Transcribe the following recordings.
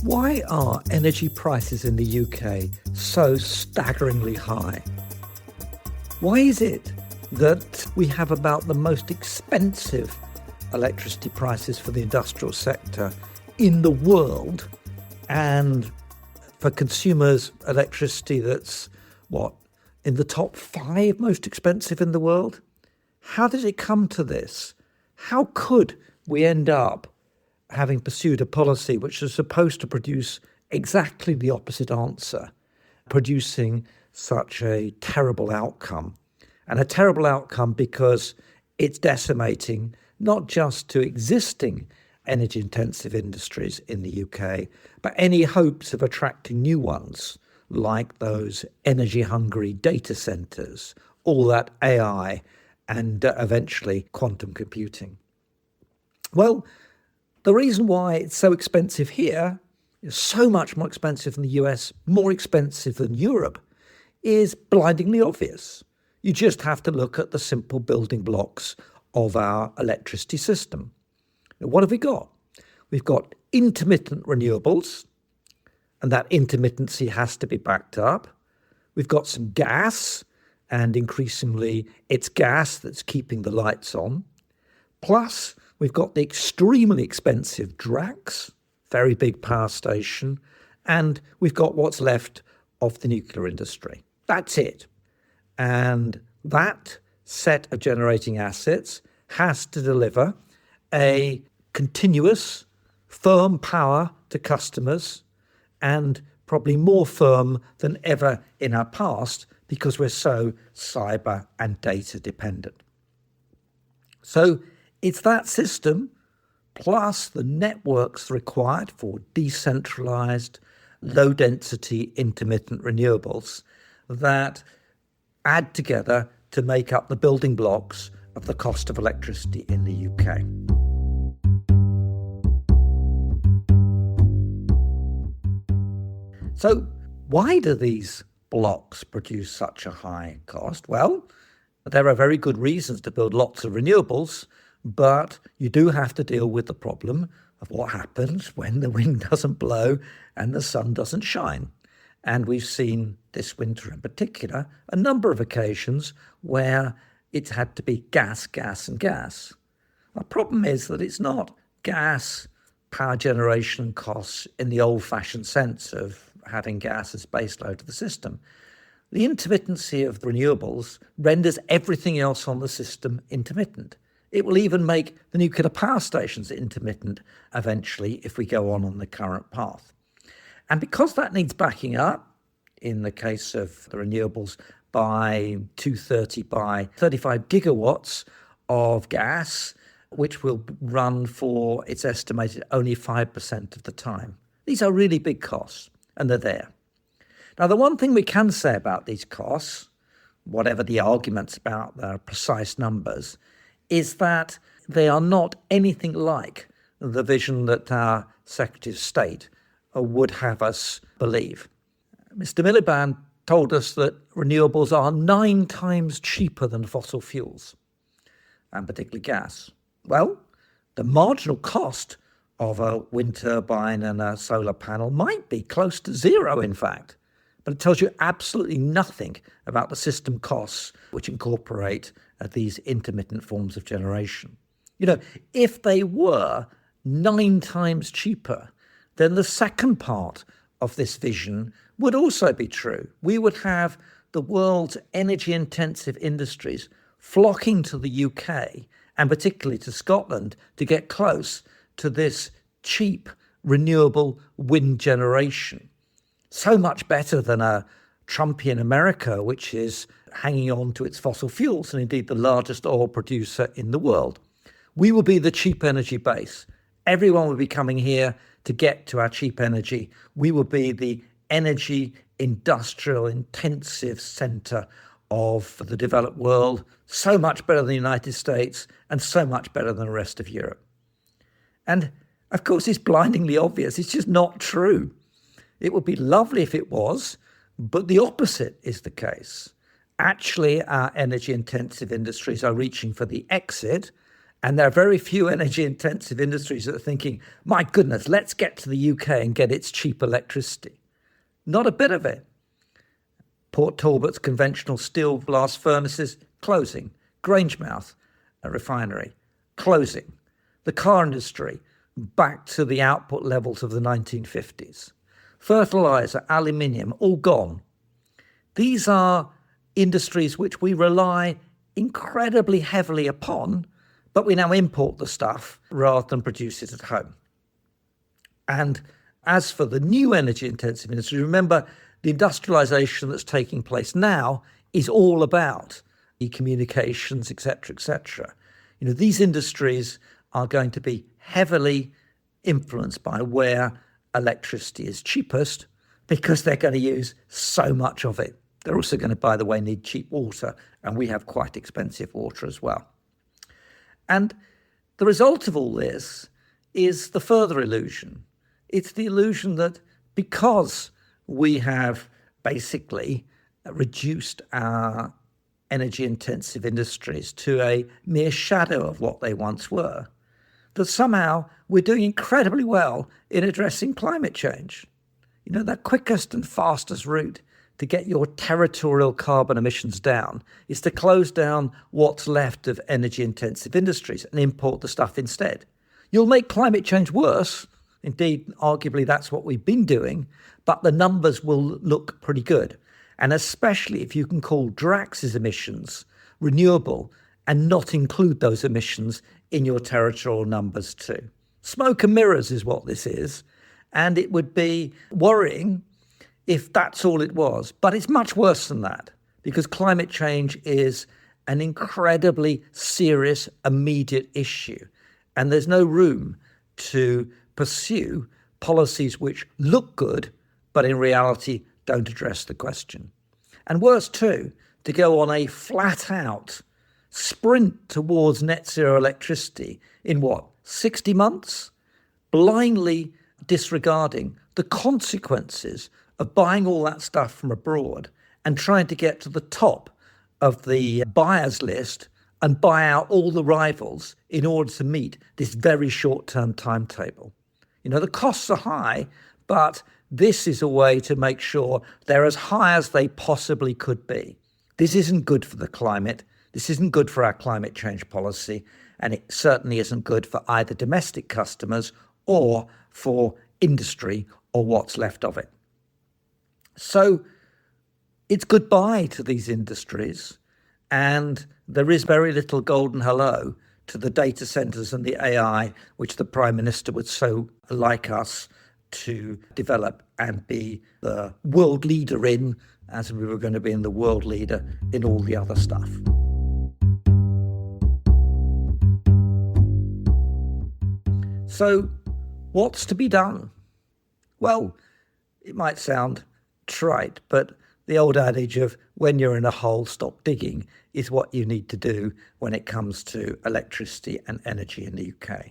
Why are energy prices in the UK so staggeringly high? Why is it that we have about the most expensive electricity prices for the industrial sector in the world, and for consumers, electricity that's, in the top 5 most expensive in the world? How did it come to this? How could we end up having pursued a policy which was supposed to produce exactly the opposite answer, producing such a terrible outcome? And a terrible outcome because it's decimating not just to existing energy-intensive industries in the UK, but any hopes of attracting new ones, like those energy-hungry data centres, all that AI, and eventually quantum computing. Well, the reason why it's so expensive here, is so much more expensive than the US, more expensive than Europe, is blindingly obvious. You just have to look at the simple building blocks of our electricity system. Now, what have we got? We've got intermittent renewables, and that intermittency has to be backed up. We've got some gas, and increasingly it's gas that's keeping the lights on. Plus, we've got the extremely expensive Drax, very big power station, and we've got what's left of the nuclear industry. That's it. And that set of generating assets has to deliver a continuous, firm power to customers, and probably more firm than ever in our past because we're so cyber and data dependent. So it's that system plus the networks required for decentralized, low-density, intermittent renewables that add together to make up the building blocks of the cost of electricity in the UK. So why do these blocks produce such a high cost? Well, there are very good reasons to build lots of renewables, but you do have to deal with the problem of what happens when the wind doesn't blow and the sun doesn't shine. And we've seen this winter in particular a number of occasions where it's had to be gas, gas and gas. The problem is that it's not gas power generation costs in the old-fashioned sense of having gas as baseload of the system. The intermittency of the renewables renders everything else on the system intermittent. It will even make the nuclear power stations intermittent eventually if we go on the current path. And because that needs backing up, in the case of the renewables, by 2030, by 35 gigawatts of gas, which will run for, it's estimated, only 5% of the time. These are really big costs, and they're there. Now, the one thing we can say about these costs, whatever the arguments about their precise numbers, is that they are not anything like the vision that our Secretary of State would have us believe. Mr. Miliband told us that renewables are 9 times cheaper than fossil fuels, and particularly gas. Well, the marginal cost of a wind turbine and a solar panel might be close to zero, in fact, but it tells you absolutely nothing about the system costs which incorporate these intermittent forms of generation. You know, if they were 9 times cheaper, then the second part of this vision would also be true. We would have the world's energy-intensive industries flocking to the UK, and particularly to Scotland, to get close to this cheap, renewable wind generation. So much better than a Trumpian America, which is hanging on to its fossil fuels and indeed the largest oil producer in the world. We will be the cheap energy base. Everyone will be coming here to get to our cheap energy. We will be the energy industrial intensive centre of the developed world, so much better than the United States and so much better than the rest of Europe. And of course, it's blindingly obvious. It's just not true. It would be lovely if it was, but the opposite is the case. Actually, our energy intensive industries are reaching for the exit, And there are very few energy intensive industries that are thinking, my goodness, let's get to the UK and get its cheap electricity. Not a bit of it. Port Talbot's conventional steel blast furnaces closing. Grangemouth, a refinery, closing. The car industry back to the output levels of the 1950s. Fertilizer, aluminium, all gone. These are industries which we rely incredibly heavily upon, but we now import the stuff rather than produce it at home. And as for the new energy intensive industry, remember the industrialization that's taking place now is all about e-communications, etc., etc. These industries are going to be heavily influenced by where electricity is cheapest because they're going to use so much of it. They're also going to, by the way, need cheap water, and we have quite expensive water as well. And the result of all this is the further illusion. It's the illusion that because we have basically reduced our energy intensive industries to a mere shadow of what they once were, that somehow we're doing incredibly well in addressing climate change. The quickest and fastest route to get your territorial carbon emissions down is to close down what's left of energy intensive industries and import the stuff instead. You'll make climate change worse. Indeed, arguably that's what we've been doing, but the numbers will look pretty good. And especially if you can call Drax's emissions renewable and not include those emissions in your territorial numbers too. Smoke and mirrors is what this is. And it would be worrying if that's all it was. But it's much worse than that, because climate change is an incredibly serious, immediate issue. And there's no room to pursue policies which look good, but in reality don't address the question. And worse too, to go on a flat out sprint towards net zero electricity in 60 months? Blindly disregarding the consequences of buying all that stuff from abroad and trying to get to the top of the buyers list and buy out all the rivals in order to meet this very short-term timetable. The costs are high, but this is a way to make sure they're as high as they possibly could be. This isn't good for the climate. This isn't good for our climate change policy, and it certainly isn't good for either domestic customers or for industry or what's left of it. So it's goodbye to these industries, and there is very little golden hello to the data centers and the AI, which the Prime Minister would so like us to develop and be the world leader in, as we were going to be in the world leader in all the other stuff. So what's to be done? Well, it might sound trite, but the old adage of when you're in a hole, stop digging is what you need to do when it comes to electricity and energy in the UK.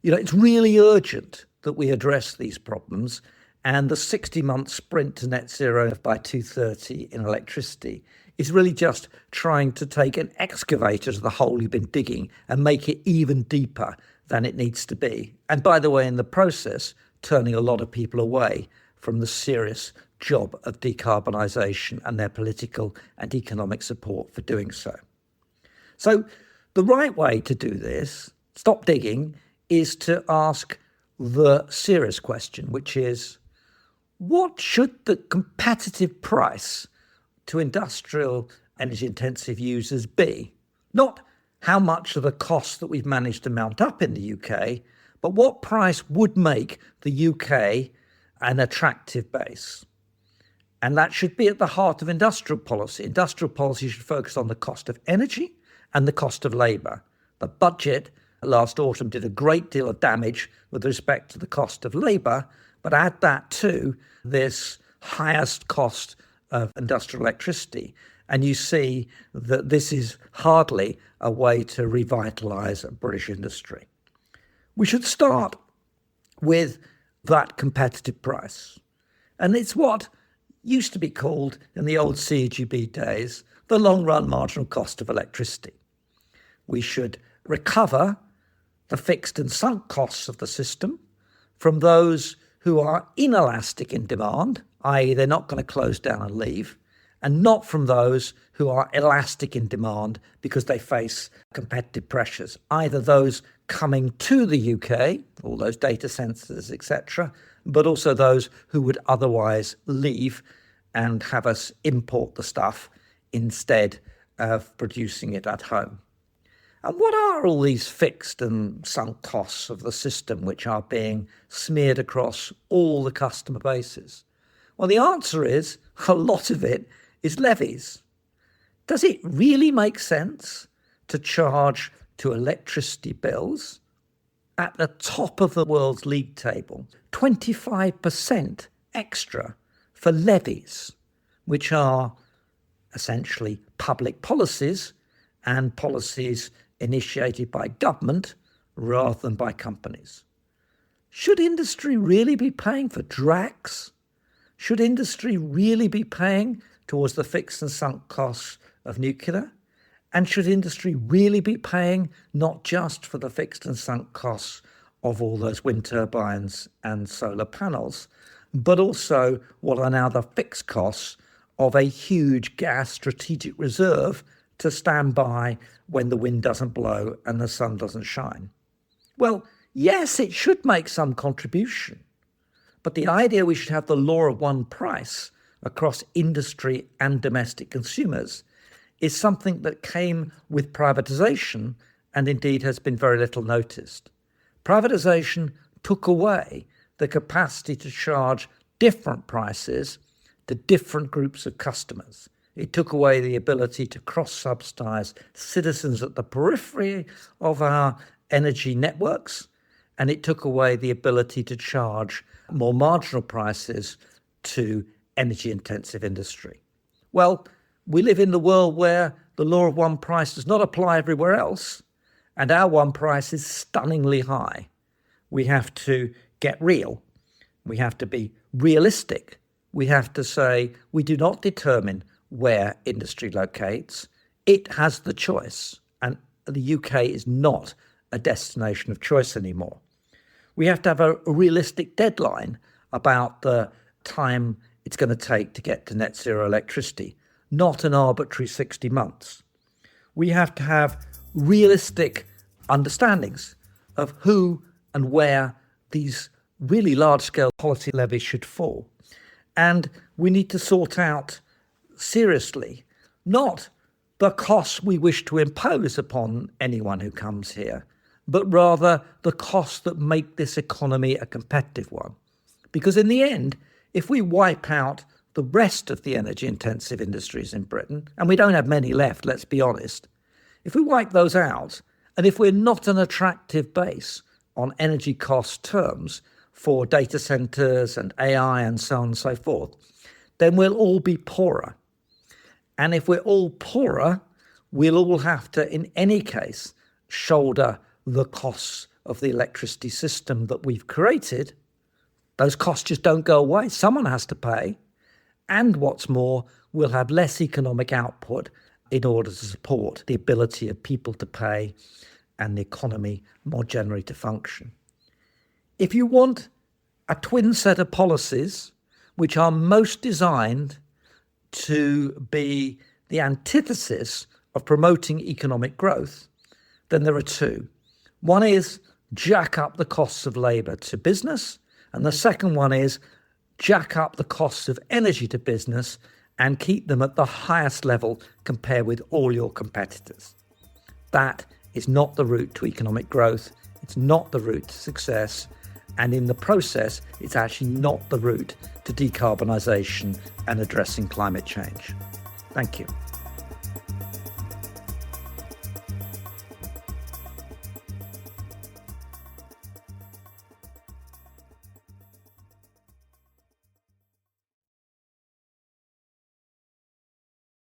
It's really urgent that we address these problems, and the 60-month sprint to net zero by 2030 in electricity is really just trying to take an excavator to the hole you've been digging and make it even deeper than it needs to be. And by the way, in the process, turning a lot of people away from the serious job of decarbonisation and their political and economic support for doing so. So the right way to do this, stop digging, is to ask the serious question, which is, what should the competitive price to industrial energy-intensive users be? Not how much of the cost that we've managed to mount up in the UK, but what price would make the UK an attractive base? And that should be at the heart of industrial policy. Industrial policy should focus on the cost of energy and the cost of labour. The budget last autumn did a great deal of damage with respect to the cost of labour, but add that to this highest cost of industrial electricity, and you see that this is hardly a way to revitalise British industry. We should start with that competitive price. And it's what used to be called in the old CGB days, the long run marginal cost of electricity. We should recover the fixed and sunk costs of the system from those who are inelastic in demand, i.e. they're not going to close down and leave, and not from those who are elastic in demand because they face competitive pressures, either those coming to the UK, all those data centres, etc., but also those who would otherwise leave and have us import the stuff instead of producing it at home. And what are all these fixed and sunk costs of the system which are being smeared across all the customer bases? Well, the answer is a lot of it is levies. Does it really make sense to charge to electricity bills at the top of the world's league table 25% extra for levies, which are essentially public policies and policies initiated by government rather than by companies? Should industry really be paying for dracs? Should industry really be paying towards the fixed and sunk costs of nuclear? And should industry really be paying not just for the fixed and sunk costs of all those wind turbines and solar panels, but also what are now the fixed costs of a huge gas strategic reserve to stand by when the wind doesn't blow and the sun doesn't shine? Well, yes, it should make some contribution. But the idea we should have the law of one price across industry and domestic consumers is something that came with privatisation and indeed has been very little noticed. Privatisation took away the capacity to charge different prices to different groups of customers. It took away the ability to cross-subsidise citizens at the periphery of our energy networks, and it took away the ability to charge more marginal prices to energy-intensive industry. Well, we live in the world where the law of one price does not apply everywhere else, and our one price is stunningly high. We have to get real. We have to be realistic. We have to say we do not determine where industry locates. It has the choice, and the UK is not a destination of choice anymore. We have to have a realistic deadline about the time it's going to take to get to net zero electricity, not an arbitrary 60 months. We have to have realistic understandings of who and where these really large-scale policy levies should fall. And we need to sort out seriously not the costs we wish to impose upon anyone who comes here, but rather the costs that make this economy a competitive one. Because in the end, if we wipe out the rest of the energy-intensive industries in Britain, and we don't have many left, let's be honest, if we wipe those out, and if we're not an attractive base on energy cost terms for data centres and AI and so on and so forth, then we'll all be poorer. And if we're all poorer, we'll all have to, in any case, shoulder the costs of the electricity system that we've created. Those costs just don't go away. Someone has to pay. And what's more, we'll have less economic output in order to support the ability of people to pay and the economy more generally to function. If you want a twin set of policies which are most designed to be the antithesis of promoting economic growth, then there are two. One is jack up the costs of labour to business, and the second one is jack up the costs of energy to business and keep them at the highest level compared with all your competitors. That is not the route to economic growth. It's not the route to success. And in the process, it's actually not the route to decarbonisation and addressing climate change. Thank you.